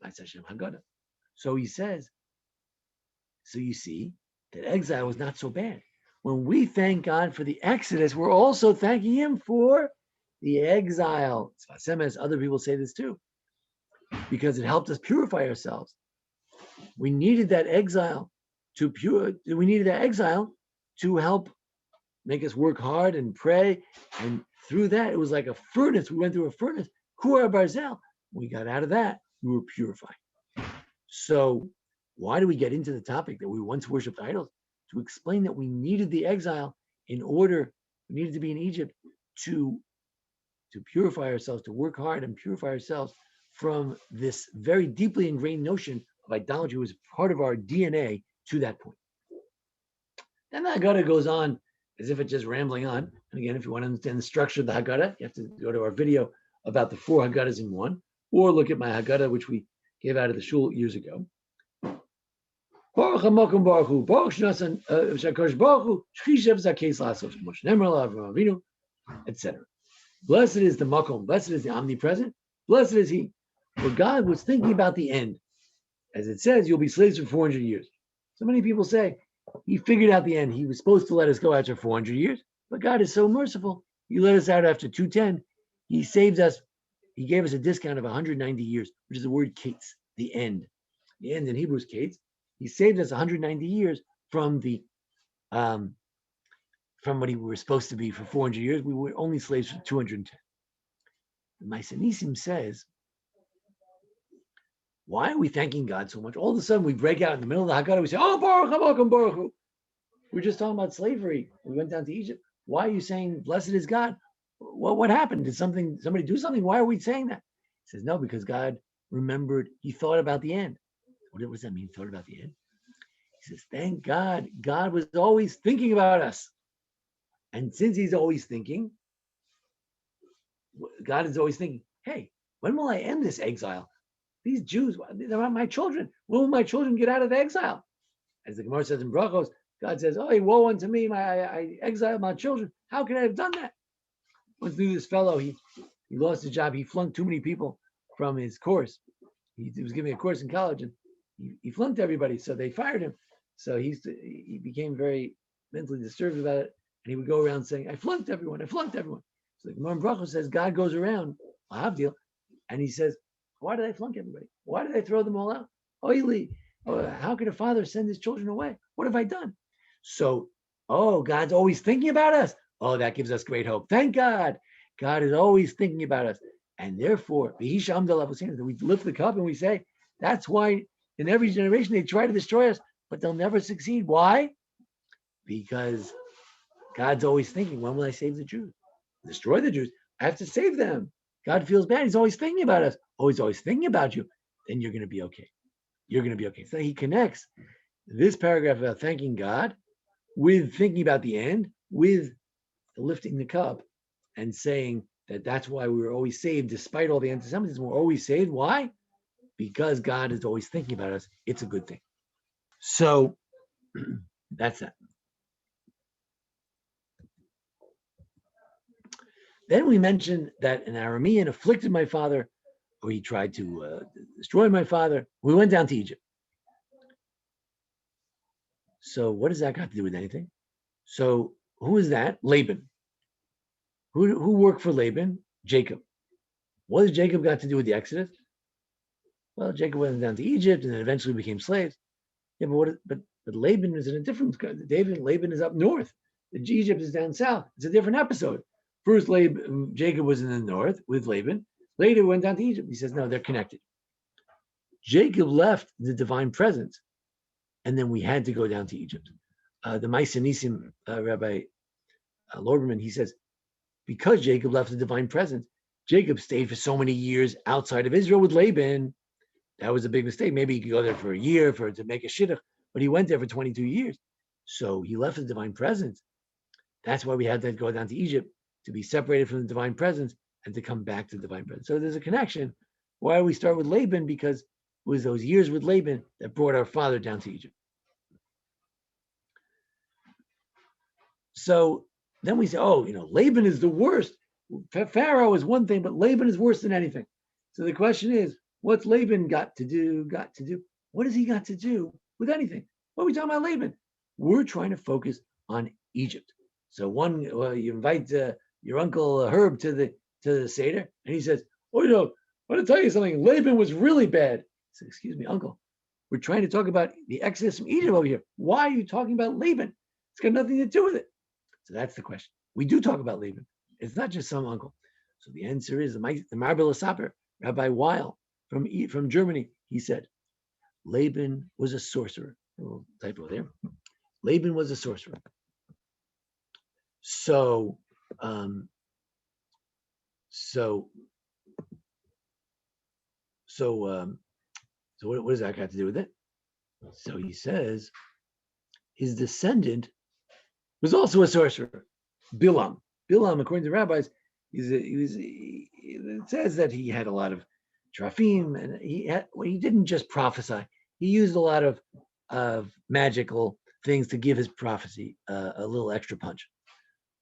Ma'aseh Hashem Hagadah. So he says, so you see that exile was not so bad. When we thank God for the Exodus, we're also thanking Him for the exile. As other people say this too, because it helped us purify ourselves. We needed that exile to help make us work hard and pray. And through that, it was like a furnace. We went through a furnace. Kura Barzel. We got out of that. We were purified. So why do we get into the topic that we once worshipped idols? To explain that we needed the exile we needed to be in Egypt to purify ourselves, to work hard and purify ourselves from this very deeply ingrained notion of idolatry was part of our DNA to that point. Then the Haggadah goes on as if it's just rambling on. And again, if you want to understand the structure of the Haggadah, you have to go to our video about the 4 Haggadahs in one, or look at my Haggadah, which we gave out of the shul years ago. Baruch HaMakom Baruch Hu, Baruch Shakadosh Baruch Hu, Shchishav Zakes Lasos, Moshe Nemar Avram Avinu, etc. Blessed is the Makom, blessed is the omnipresent, blessed is He. For God was thinking about the end. As it says, you'll be slaves for 400 years. So many people say, He figured out the end. He was supposed to let us go after 400 years, but God is so merciful. He let us out after 210. He saved us. He gave us a discount of 190 years, which is the word kates, the end. The end in Hebrew is kates. He saved us 190 years from what we were supposed to be for 400 years. We were only slaves for 210. The Ma'aseh Nisim says, why are we thanking God so much? All of a sudden, we break out in the middle of the Haggadah. We say, "Oh, Baruch HaMakom Baruch Hu." We're just talking about slavery. We went down to Egypt. Why are you saying, "Blessed is God"? What happened? Did somebody do something? Why are we saying that? He says, no, because God remembered. He thought about the end. What does that mean? Thought about the end. He says, thank God. God was always thinking about us, and since He's always thinking, God is always thinking, "Hey, when will I end this exile? These Jews, they're not my children. When will my children get out of exile?" As the Gemara says in Brachos, God says, "Oh, woe unto me, I exiled my children. How could I have done that?" Once knew this fellow, he lost his job. He flunked too many people from his course. He was giving a course in college, and he flunked everybody, so they fired him. So he became very mentally disturbed about it, and he would go around saying, "I flunked everyone. I flunked everyone." So the Gemara in Brachos says God goes around, Havdil, and He says, "Why did I flunk everybody? Why did I throw them all out? Oily, how could a father send his children away? What have I done?" So, God's always thinking about us. Oh, that gives us great hope. Thank God. God is always thinking about us. And therefore, we lift the cup and we say, that's why in every generation they try to destroy us, but they'll never succeed. Why? Because God's always thinking, when will I save the Jews? Destroy the Jews. I have to save them. God feels bad. He's always thinking about us. Oh, He's always thinking about you. Then you're going to be okay. You're going to be okay. So He connects this paragraph about thanking God with thinking about the end, with lifting the cup and saying that that's why we were always saved despite all the anti-Semitism. We're always saved. Why? Because God is always thinking about us. It's a good thing. So that's that. Then we mentioned that an Aramean afflicted my father, or he tried to destroy my father. We went down to Egypt. So what does that got to do with anything? So who is that? Laban. Who worked for Laban? Jacob. What has Jacob got to do with the Exodus? Well, Jacob went down to Egypt and then eventually became slaves. Yeah, but Laban is in a different. Laban is up north. Egypt is down south. It's a different episode. First, Jacob was in the north with Laban. Later, went down to Egypt. He says, no, they're connected. Jacob left the divine presence, and then we had to go down to Egypt. The Maisa Nisim Rabbi Lorberman, he says, because Jacob left the divine presence, Jacob stayed for so many years outside of Israel with Laban. That was a big mistake. Maybe he could go there for a year to make a shidduch, but he went there for 22 years. So he left the divine presence. That's why we had to go down to Egypt, to be separated from the divine presence and to come back to the divine presence. So there's a connection. Why do we start with Laban? Because it was those years with Laban that brought our father down to Egypt. So then we say, Laban is the worst. Pharaoh is one thing, but Laban is worse than anything. So the question is, what's Laban got to do? What has he got to do with anything? What are we talking about Laban? We're trying to focus on Egypt. So you invite your uncle Herb to the Seder, and he says, I want to tell you something. Laban was really bad. I said, excuse me, uncle. We're trying to talk about the Exodus from Egypt over here. Why are you talking about Laban? It's got nothing to do with it. So that's the question. We do talk about Laban. It's not just some uncle. So the answer is the Marbel Asaper, Rabbi Weil from Germany. He said, Laban was a sorcerer. A little typo there. Laban was a sorcerer. So what does that got to do with it? So he says his descendant was also a sorcerer, Bilam. Bilam, according to rabbis, it says that he had a lot of trafim, and he didn't just prophesy. He used a lot of magical things to give his prophecy a little extra punch.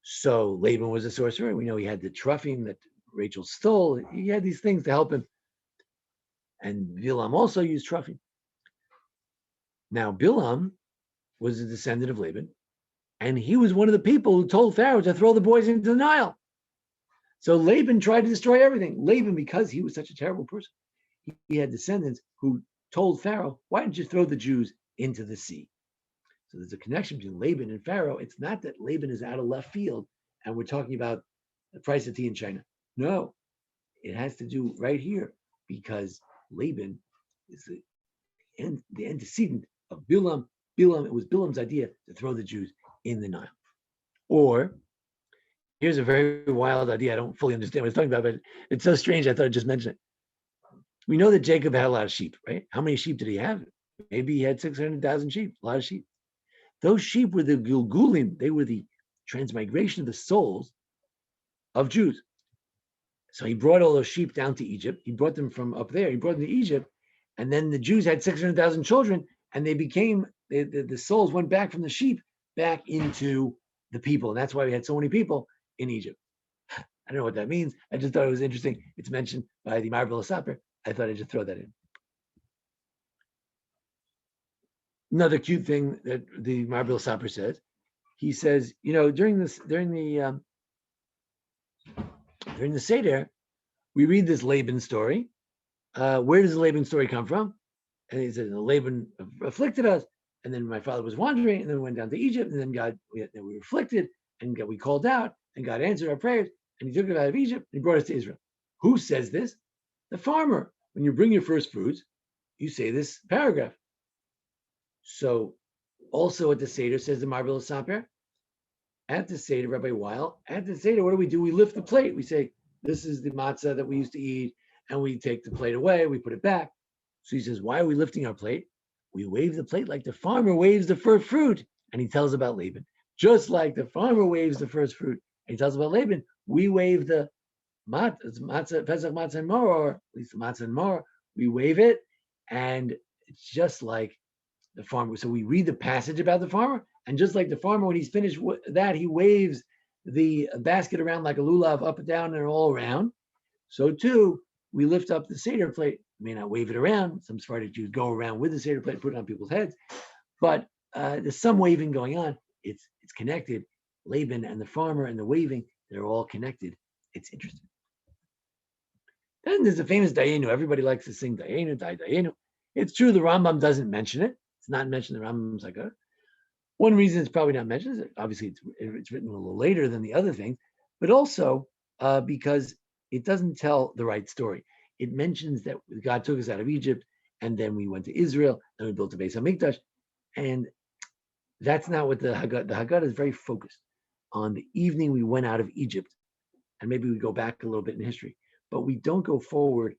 So Laban was a sorcerer. We know he had the trafim that Rachel stole. He had these things to help him. And Bilam also used trafim. Now, Bilam was a descendant of Laban, and he was one of the people who told Pharaoh to throw the boys into the Nile. So Laban tried to destroy everything. Laban, because he was such a terrible person, he had descendants who told Pharaoh, why don't you throw the Jews into the sea? So there's a connection between Laban and Pharaoh. It's not that Laban is out of left field and we're talking about the price of tea in China. No, it has to do right here because Laban is the antecedent of Bilam. It was Bilam's idea to throw the Jews in the Nile. Or here's a very wild idea. I don't fully understand what he's talking about, but it's so strange. I thought I'd just mention it. We know that Jacob had a lot of sheep, right? How many sheep did he have? Maybe he had 600,000 sheep, a lot of sheep. Those sheep were the Gilgulim. They were the transmigration of the souls of Jews. So he brought all those sheep down to Egypt. He brought them from up there. He brought them to Egypt. And then the Jews had 600,000 children, and they became, the souls went back from the sheep back into the people. And that's why we had so many people in Egypt. I don't know what that means. I just thought it was interesting. It's mentioned by the Marbel Asaper. I thought I'd just throw that in. Another cute thing that the Marbel Asaper says, he says, during the Seder, we read this Laban story. Where does the Laban story come from? And he says, Laban afflicted us, and then my father was wandering, and then we went down to Egypt, and then we were afflicted, and we called out, and God answered our prayers, and he took us out of Egypt, and he brought us to Israel. Who says this? The farmer. When you bring your first fruits, you say this paragraph. So also at the Seder, says the Marbel Asaper, at the Seder, Rabbi Weil, at the Seder, what do? We lift the plate. We say, this is the matzah that we used to eat, and we take the plate away, we put it back. So he says, why are we lifting our plate? We wave the plate like the farmer waves the first fruit. And he tells about Laban. Just like the farmer waves the first fruit, and he tells about Laban, we wave the matzah, Pesach matzah and more, or at least the matzah and more, we wave it, and it's just like the farmer. So we read the passage about the farmer, and just like the farmer, when he's finished that, he waves the basket around like a lulav, up and down and all around. So too, we lift up the Seder plate. We may not wave it around. Some Sephardic Jews go around with the Seder plate, put it on people's heads, but there's some waving going on. It's connected. Laban and the farmer and the waving, they're all connected. It's interesting. Then there's a famous Dayenu. Everybody likes to sing Dayenu, Dayenu. It's true the Rambam doesn't mention it. It's not mentioned in the Rambam's Hagadah. One reason it's probably not mentioned is obviously it's written a little later than the other things, but also because it doesn't tell the right story. It mentions that God took us out of Egypt, and then we went to Israel, and we built a Beis Hamikdash, and that's not what the Haggadah. The Haggadah is very focused on the evening we went out of Egypt, and maybe we go back a little bit in history, but we don't go forward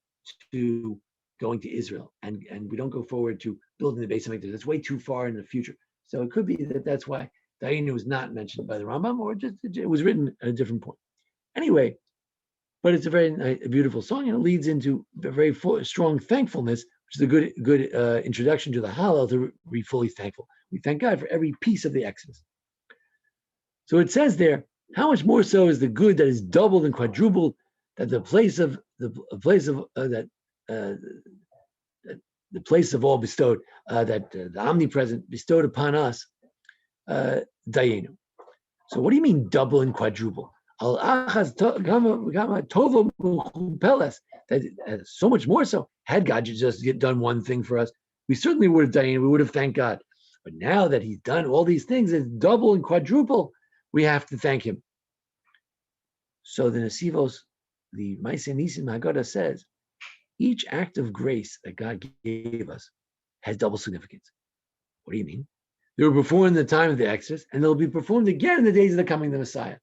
to going to Israel, and we don't go forward to building the Beis Hamikdash. That's way too far in the future. So it could be that that's why Dayenu was not mentioned by the Rambam, or just it was written at a different point. Anyway, but it's a very beautiful song, and it leads into a very strong thankfulness, which is a good introduction to the Hallel, to be fully thankful. We thank God for every piece of the Exodus. So it says there, how much more so is the good that is doubled and quadrupled, that the place of all bestowed, that the omnipresent bestowed upon us, Dayenu. So what do you mean double and quadruple? That so much more so, had God just done one thing for us, we certainly would have Dayenu, we would have thanked God. But now that he's done all these things, it's double and quadruple, we have to thank him. So the Nesivos, the Maaseh Nisim Haggadah says, each act of grace that God gave us has double significance. What do you mean? They were performed in the time of the Exodus, and they'll be performed again in the days of the coming of the Messiah.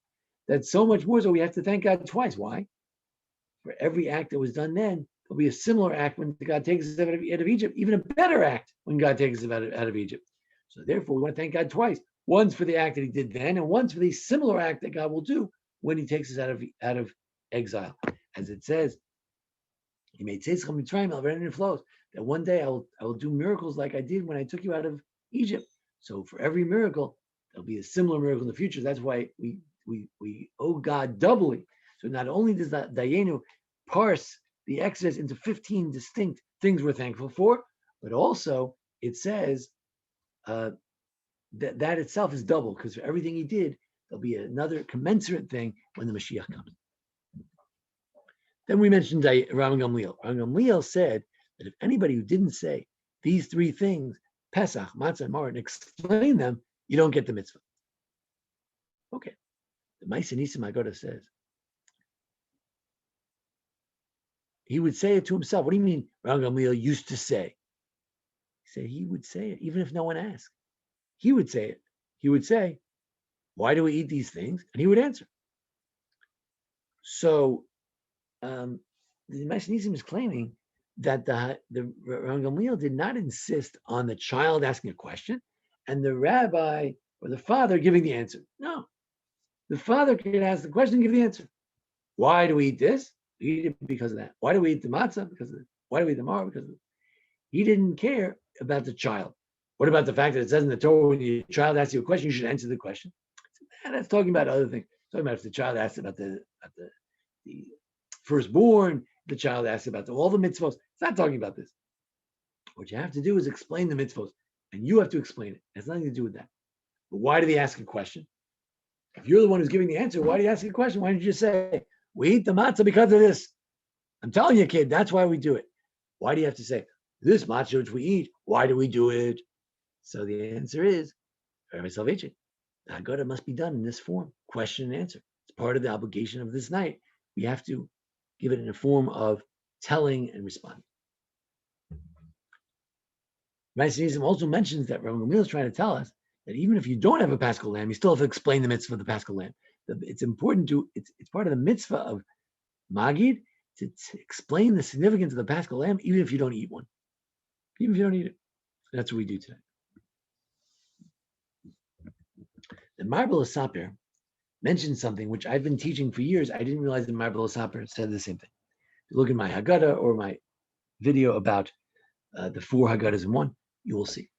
That's so much more so we have to thank God twice. Why? For every act that was done then, there'll be a similar act when God takes us out of Egypt, even a better act when God takes us out of Egypt. So therefore, we want to thank God twice. Once for the act that he did then, and once for the similar act that God will do when he takes us out of exile. As it says, he made Tzeitzcha Mitzrayim, it flows, that one day I will do miracles like I did when I took you out of Egypt. So for every miracle, there'll be a similar miracle in the future. That's why we owe God doubly. So not only does that Dayenu parse the Exodus into 15 distinct things we're thankful for, but also it says that itself is double, because for everything he did, there'll be another commensurate thing when the Mashiach comes. Then we mentioned Rabbi Gamliel. Rabbi Gamliel said that if anybody who didn't say these three things, Pesach, Matzah, and Maror, and explain them, you don't get the mitzvah. Okay. The Maaseh Nisim Haggadah says, he would say it to himself. What do you mean Rabbi Gamliel used to say? He said he would say it even if no one asked. He would say it. He would say, why do we eat these things? And he would answer. So the Maaseh Nisim is claiming that the Rabbi Gamliel did not insist on the child asking a question and the rabbi or the father giving the answer. No. The father can ask the question and give the answer. Why do we eat this? We eat it because of that. Why do we eat the matzah? Because of it. Why do we eat the maror? Because of it. He didn't care about the child. What about the fact that it says in the Torah, when your child asks you a question, you should answer the question? That's talking about other things. Talking about if the child asks about the firstborn, the child asks about all the mitzvos. It's not talking about this. What you have to do is explain the mitzvos, and you have to explain it. It has nothing to do with that. But why did he ask a question? If you're the one who's giving the answer, why do you ask a question? Why don't you just say, we eat the matzah because of this? I'm telling you, kid, that's why we do it. Why do you have to say, this matzah which we eat, why do we do it? So the answer is, Rabbi Salvation, the Haggadah must be done in this form, question and answer. It's part of the obligation of this night. We have to give it in a form of telling and responding. Maaseh Nisim also mentions that Rabbi Gamliel is trying to tell us that even if you don't have a Paschal lamb, you still have to explain the mitzvah of the Paschal lamb. It's important it's part of the mitzvah of Magid to explain the significance of the Paschal lamb, even if you don't eat one. Even if you don't eat it. That's what we do today. The Marbel Saper mentioned something which I've been teaching for years. I didn't realize that Marbel Saper said the same thing. If you look at my Haggadah or my video about the 4 Haggadahs in one, you will see.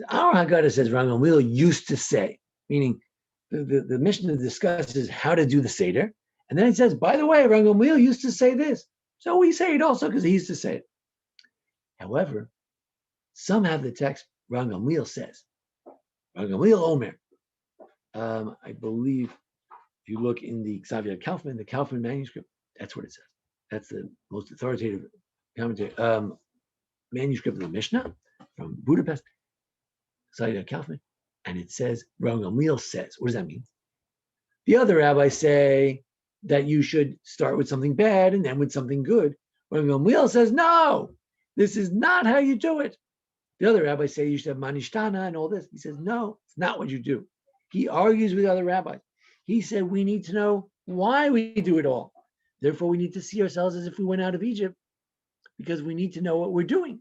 Our Haggadah says Rabbi Gamliel used to say, meaning the Mishnah discusses how to do the Seder, and then it says, by the way, Rabbi Gamliel used to say this. So we say it also because he used to say it. However, some have the text, Rabbi Gamliel says, Rabbi Gamliel Omer, I believe if you look in the Xavier Kaufman, the Kaufman manuscript, that's what it says. That's the most authoritative commentary manuscript of the Mishnah from Budapest, Xavier Kaufman, and it says, Rabbi Gamliel says, what does that mean? The other rabbis say that you should start with something bad and then with something good. Rabbi Gamliel says, no, this is not how you do it. The other rabbis say you should have manishtana and all this. He says, no, it's not what you do. He argues with other rabbis. He said, we need to know why we do it all. Therefore, we need to see ourselves as if we went out of Egypt because we need to know what we're doing.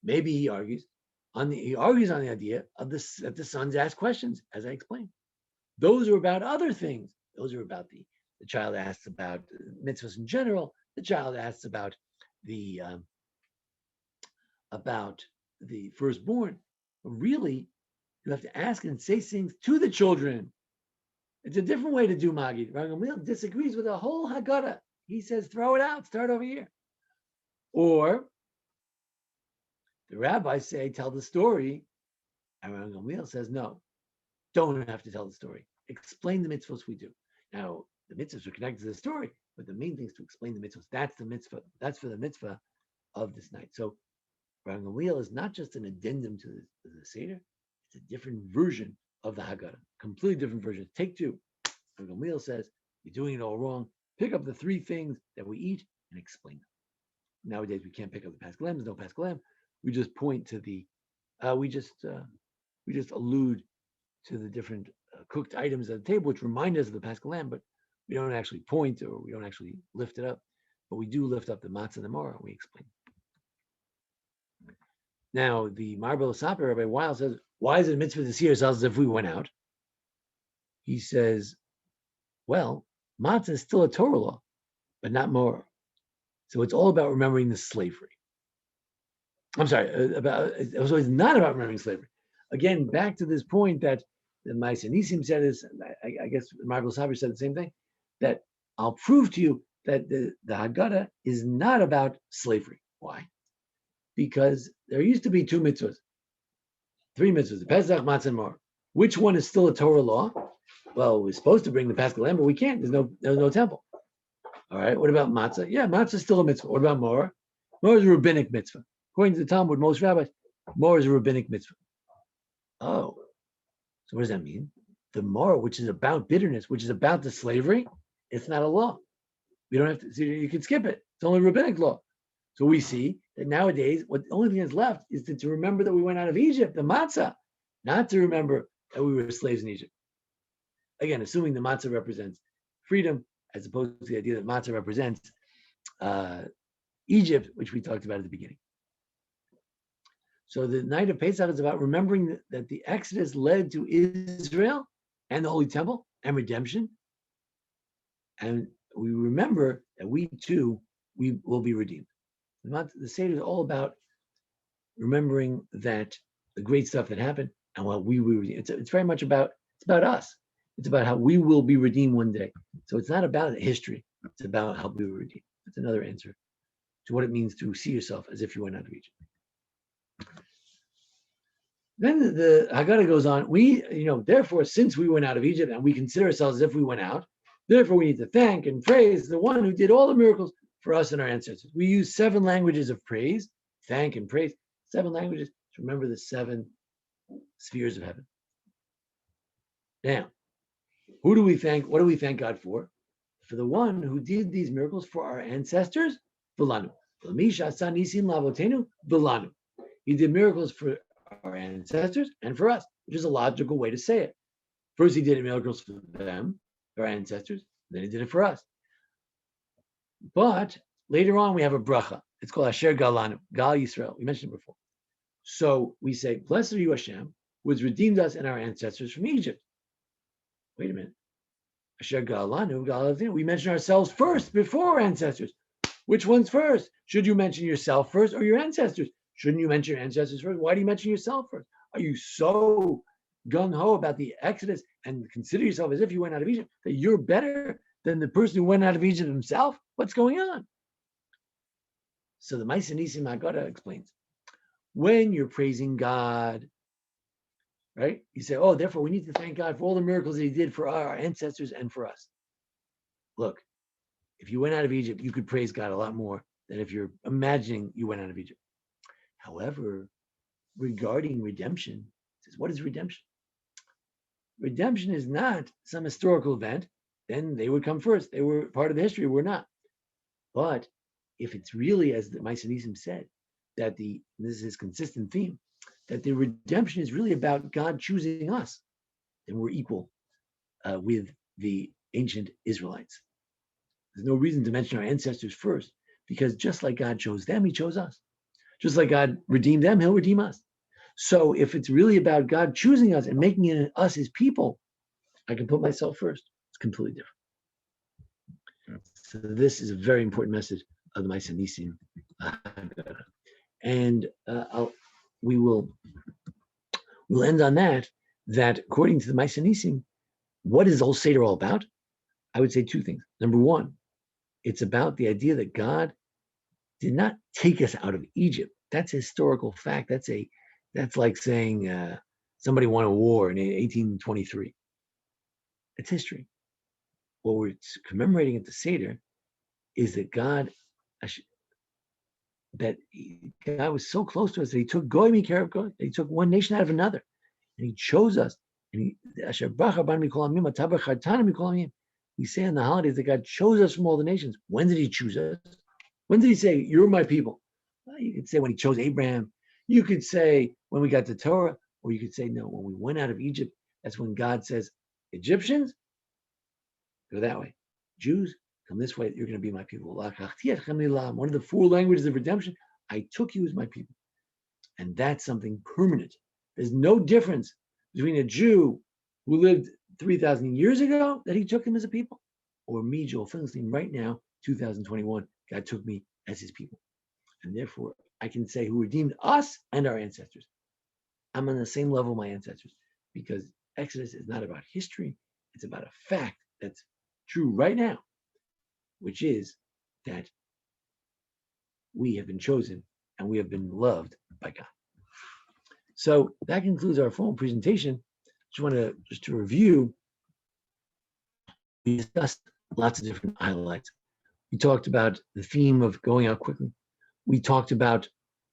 Maybe he argues on the idea of this, that the sons ask questions, as I explained. Those are about other things. Those are about the child asks about mitzvahs in general. The child asks about the firstborn. But really, you have to ask and say things to the children. It's a different way to do Magid. Rabbi Gamliel disagrees with the whole Hagadah. He says, throw it out, start over here. Or the rabbis say, tell the story. And Rabbi Gamliel says, no, don't have to tell the story. Explain the mitzvahs we do. Now, the mitzvahs are connected to the story, but the main thing is to explain the mitzvahs. That's the mitzvah. That's for the mitzvah of this night. So Rabbi Gamliel is not just an addendum to the Seder. It's a different version of the Haggadah, completely different version. Take two. Rabbi Gamliel says, you're doing it all wrong. Pick up the three things that we eat and explain them. Nowadays, we can't pick up the Paschal Lamb. There's no Paschal Lamb. We just point to the, we just allude to the different cooked items at the table, which remind us of the Paschal Lamb, but we don't actually point or we don't actually lift it up. But we do lift up the matzah and the maror, and we explain. Now, the Marbel Saper, Rabbi Weil says, why is it a mitzvah to see ourselves as if we went out? He says, well, matzah is still a Torah law, but not more. So it's all about remembering the slavery. I'm sorry, it's not about remembering slavery. Again, back to this point that the Ma'aseh Nisim said is, I guess Marbel Saper said the same thing, that I'll prove to you that the Haggadah is not about slavery. Why? Because there used to be two mitzvahs, three mitzvahs, the Pesach, Matzah, and Maror. Which one is still a Torah law? Well, we're supposed to bring the Paschal Lamb, but we can't. There's no temple. All right. What about Matzah? Yeah, Matzah is still a mitzvah. What about Maror? Maror is a rabbinic mitzvah. According to the Talmud, most rabbis, Maror is a rabbinic mitzvah. Oh, so what does that mean? The Maror, which is about bitterness, which is about the slavery, it's not a law. We don't have to. See, you can skip it. It's only rabbinic law. So we see that nowadays, the only thing that's left is to remember that we went out of Egypt, the matzah, not to remember that we were slaves in Egypt. Again, assuming the matzah represents freedom, as opposed to the idea that matzah represents Egypt, which we talked about at the beginning. So the night of Pesach is about remembering that the Exodus led to Israel and the Holy Temple and redemption. And we remember that we too, we will be redeemed. The Seder is all about remembering that the great stuff that happened and what we will redeem. It's very much about, it's about us. It's about how we will be redeemed one day. So it's not about history. It's about how we will redeem. That's another answer to what it means to see yourself as if you went out of Egypt. Then the Haggadah goes on. Therefore, since we went out of Egypt and we consider ourselves as if we went out, therefore we need to thank and praise the one who did all the miracles for us and our ancestors. We use 7 languages of praise, thank and praise, 7 languages to remember the 7 spheres of heaven. Now, who do we thank? What do we thank God for? For the one who did these miracles for our ancestors, V'lanu. He did miracles for our ancestors and for us, which is a logical way to say it. First, he did miracles for them, our ancestors, then he did it for us. But later on, we have a bracha. It's called Asher Galanu, Gal Yisrael. We mentioned it before. So we say, blessed are you, Hashem, who has redeemed us and our ancestors from Egypt. Wait a minute. Asher Galanu, Gal Yisrael. We mention ourselves first before our ancestors. Which one's first? Should you mention yourself first or your ancestors? Shouldn't you mention your ancestors first? Why do you mention yourself first? Are you so gung-ho about the Exodus and consider yourself as if you went out of Egypt that you're better than the person who went out of Egypt himself? What's going on? So the Ma'aseh Nisim Haggadah explains, when you're praising God, right? You say, oh, therefore we need to thank God for all the miracles that he did for our ancestors and for us. Look, if you went out of Egypt, you could praise God a lot more than if you're imagining you went out of Egypt. However, regarding redemption, it says, what is redemption? Redemption is not some historical event. Then they would come first. They were part of the history. We're not. But if it's really, as the Mycenaean said, that this is his consistent theme, that the redemption is really about God choosing us, then we're equal with the ancient Israelites. There's no reason to mention our ancestors first, because just like God chose them, he chose us. Just like God redeemed them, he'll redeem us. So if it's really about God choosing us and making us his people, I can put myself first. It's completely different. So this is a very important message of the Mycenaean. And we'll end on that according to the Mycenaean, what is the whole Seder all about? I would say two things. Number one, it's about the idea that God did not take us out of Egypt. That's a historical fact. That's like saying somebody won a war in 1823. It's history. What we're commemorating at the Seder is that God was so close to us that he took Goy care of God. He took one nation out of another, and he chose us. And we say on the holidays that God chose us from all the nations. When did he choose us? When did he say, you're my people? Well, you could say when he chose Abraham. You could say when we got the Torah, or you could say, no, when we went out of Egypt, that's when God says, Egyptians, go that way. Jews, come this way, you're going to be my people. One of the four languages of redemption, I took you as my people. And that's something permanent. There's no difference between a Jew who lived 3,000 years ago that he took him as a people, or me, Joel Finkelstein, right now, 2021, God took me as his people. And therefore, I can say who redeemed us and our ancestors. I'm on the same level of my ancestors, because Exodus is not about history. It's about a fact that's true right now, which is that we have been chosen and we have been loved by God. So that concludes our formal presentation. Just to review, we discussed lots of different highlights. We talked about the theme of going out quickly. We talked about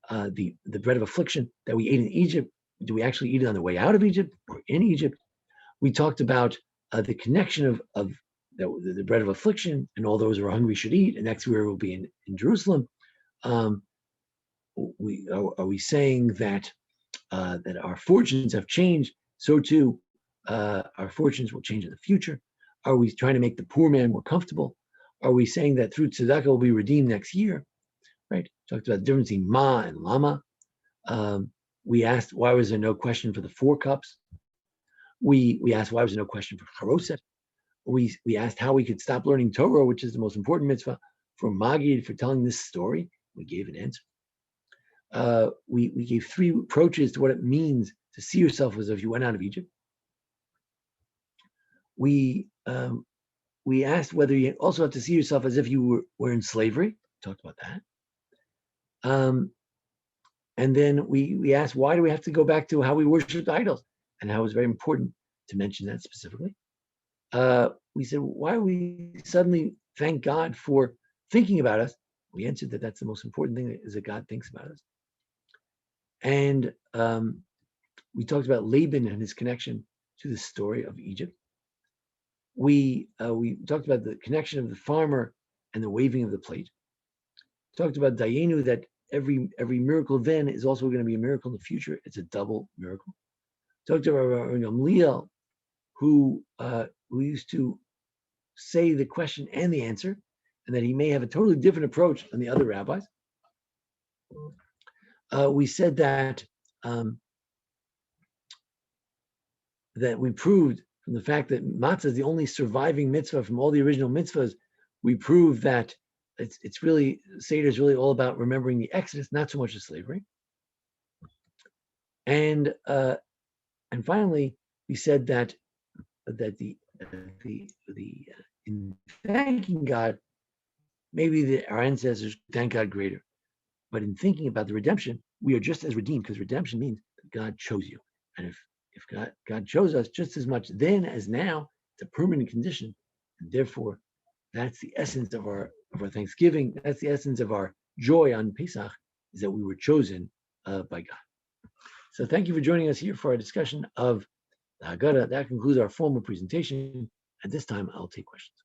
the bread of affliction that we ate in Egypt. Do we actually eat it on the way out of Egypt or in Egypt? We talked about the connection of the bread of affliction, and all those who are hungry should eat, and next year will be in Jerusalem. Are we saying that our fortunes have changed? So too, our fortunes will change in the future. Are we trying to make the poor man more comfortable? Are we saying that through tzedakah will be redeemed next year? Right? Talked about the difference between ma and lama. We asked why was there no question for the 4 cups. We asked why was there no question for charoset. We asked how we could stop learning Torah, which is the most important mitzvah, for Magid, for telling this story. We gave an answer. We gave 3 approaches to what it means to see yourself as if you went out of Egypt. We asked whether you also have to see yourself as if you were in slavery. Talked about that. And then we asked, why do we have to go back to how we worshiped idols? And how it was very important to mention that specifically. We said, why do we suddenly thank God for thinking about us? We answered that that's the most important thing, is that God thinks about us. And we talked about Laban and his connection to the story of Egypt. We talked about the connection of the farmer and the waving of the plate. Talked about Dayenu, that every miracle then is also going to be a miracle in the future. It's a double miracle. Talked about Gamliel, who used to say the question and the answer, and that he may have a totally different approach than the other rabbis. We said that that we proved from the fact that matzah is the only surviving mitzvah from all the original mitzvahs. We proved that it's really, Seder is really all about remembering the Exodus, not so much the slavery. And finally, we said that in thanking God, maybe our ancestors thank God greater, but in thinking about the redemption, we are just as redeemed, because redemption means that God chose you. And if If God chose us just as much then as now, it's a permanent condition. And therefore, that's the essence of our Thanksgiving. That's the essence of our joy on Pesach, is that we were chosen by God. So thank you for joining us here for our discussion of the Hagadah. That concludes our formal presentation. At this time, I'll take questions.